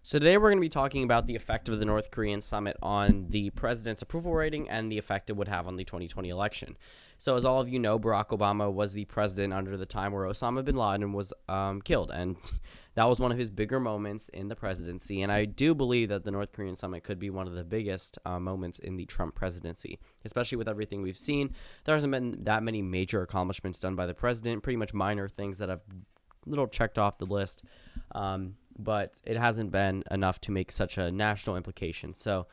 So today we're going to be talking about the effect of the North Korean summit on the president's approval rating and the effect it would have on the 2020 election. So as all of you know, Barack Obama was the president under the time where Osama bin Laden was killed, and that was one of his bigger moments in the presidency. And I do believe that the North Korean summit could be one of the biggest moments in the Trump presidency, especially with everything we've seen. There hasn't been that many major accomplishments done by the president, pretty much minor things that have little checked off the list. But it hasn't been enough to make such a national implication. So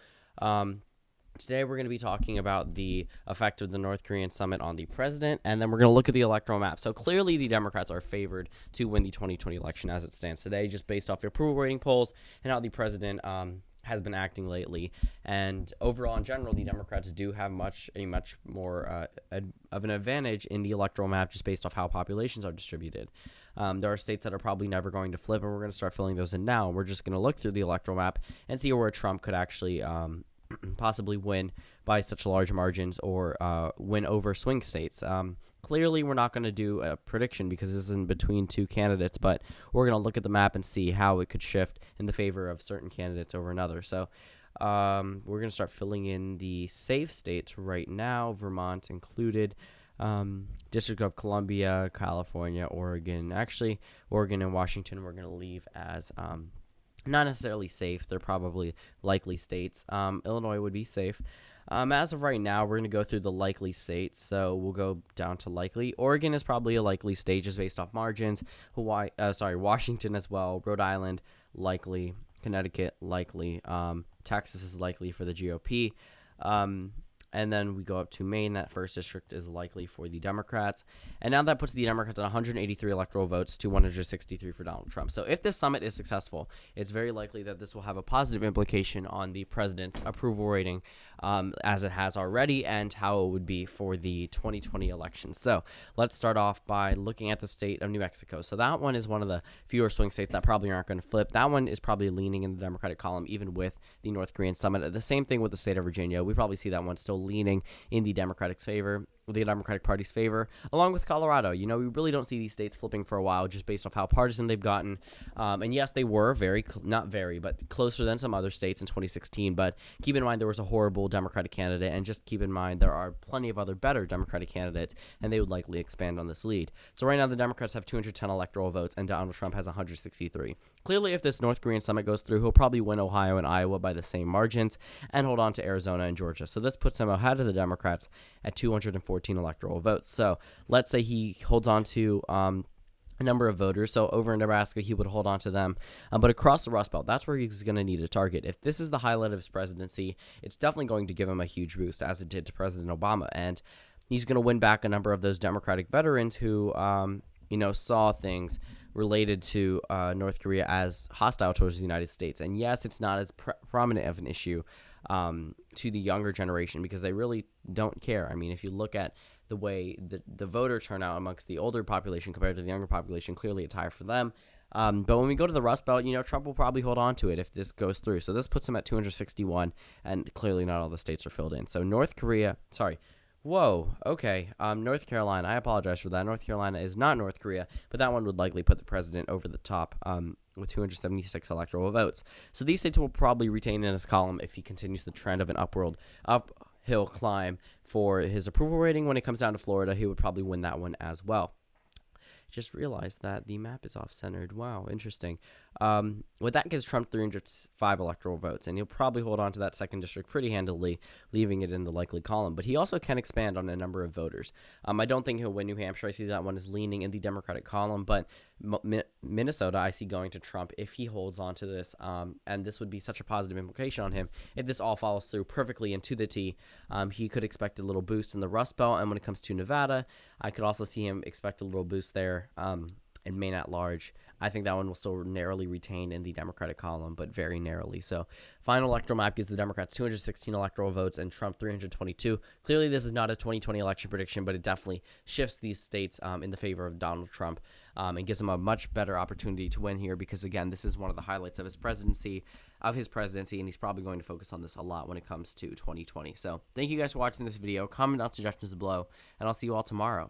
today we're going to be talking about the effect of the North Korean summit on the president, and then we're going to look at the electoral map. So clearly the Democrats are favored to win the 2020 election as it stands today, just based off the approval rating polls and how the president has been acting lately. And overall, in general, the Democrats do have a much more of an advantage in the electoral map just based off how populations are distributed. There are states that are probably never going to flip, and we're going to start filling those in now. And we're just going to look through the electoral map and see where Trump could actually possibly win by such large margins or win over swing states. Clearly, we're not going to do a prediction because this is in between two candidates, but we're going to look at the map and see how it could shift in the favor of certain candidates over another. So we're going to start filling in the safe states right now, Vermont included. District of Columbia, California, Oregon. Actually, Oregon and Washington we're going to leave as not necessarily safe. They're probably likely states. Illinois would be safe. As of right now, we're going to go through the likely states. So we'll go down to likely. Oregon is probably a likely state just based off margins. Washington as well. Rhode Island, likely. Connecticut, likely. Texas is likely for the GOP. And then we go up to Maine. That first district is likely for the Democrats. And now that puts the Democrats at 183 electoral votes to 163 for Donald Trump. So if this summit is successful, it's very likely that this will have a positive implication on the president's approval rating, as it has already, and how it would be for the 2020 election. So let's start off by looking at the state of New Mexico. So that one is one of the fewer swing states that probably aren't going to flip. That one is probably leaning in the Democratic column, even with the North Korean summit. The same thing with the state of Virginia. We probably see that one still leaning in the Democratic Party's favor, along with Colorado. We really don't see these states flipping for a while just based off how partisan they've gotten. And yes, they were but closer than some other states in 2016. But keep in mind there was a horrible Democratic candidate, and just keep in mind there are plenty of other better Democratic candidates, and they would likely expand on this lead. So right now the Democrats have 210 electoral votes, and Donald Trump has 163. Clearly, if this North Korean summit goes through, he'll probably win Ohio and Iowa by the same margins and hold on to Arizona and Georgia. So this puts him ahead of the Democrats at 214 electoral votes. So let's say he holds on to a number of voters. So over in Nebraska, he would hold on to them. But across the Rust Belt, that's where he's going to need a target. If this is the highlight of his presidency, it's definitely going to give him a huge boost, as it did to President Obama. And he's going to win back a number of those Democratic veterans who, saw things related to North Korea as hostile towards the United States. And yes, it's not as prominent of an issue to the younger generation because they really don't care. I mean, if you look at the way the voter turnout amongst the older population compared to the younger population, clearly it's higher for them. But when we go to the Rust Belt, Trump will probably hold on to it if this goes through. So this puts him at 261, and clearly not all the states are filled in. So North Carolina, I apologize for that. North Carolina is not North Korea, but that one would likely put the president over the top with 276 electoral votes. So these states will probably retain in his column if he continues the trend of an uphill climb for his approval rating. When it comes down to Florida, he would probably win that one as well. Just realized that the map is off-centered. Wow, interesting. That gives Trump 305 electoral votes, and he'll probably hold on to that second district pretty handily, leaving it in the likely column. But he also can expand on a number of voters. I don't think he'll win New Hampshire. I see that one is leaning in the Democratic column, but Minnesota I see going to Trump if he holds on to this, and this would be such a positive implication on him. If this all follows through perfectly and to the T, he could expect a little boost in the Rust Belt, and when it comes to Nevada, I could also see him expect a little boost there. In Maine at large, I think that one will still narrowly retain in the Democratic column, but very narrowly. So final electoral map gives the Democrats 216 electoral votes and Trump 322. Clearly, this is not a 2020 election prediction, but it definitely shifts these states in the favor of Donald Trump and gives him a much better opportunity to win here because, again, this is one of the highlights of his presidency, and he's probably going to focus on this a lot when it comes to 2020. So thank you guys for watching this video. Comment down suggestions below, and I'll see you all tomorrow.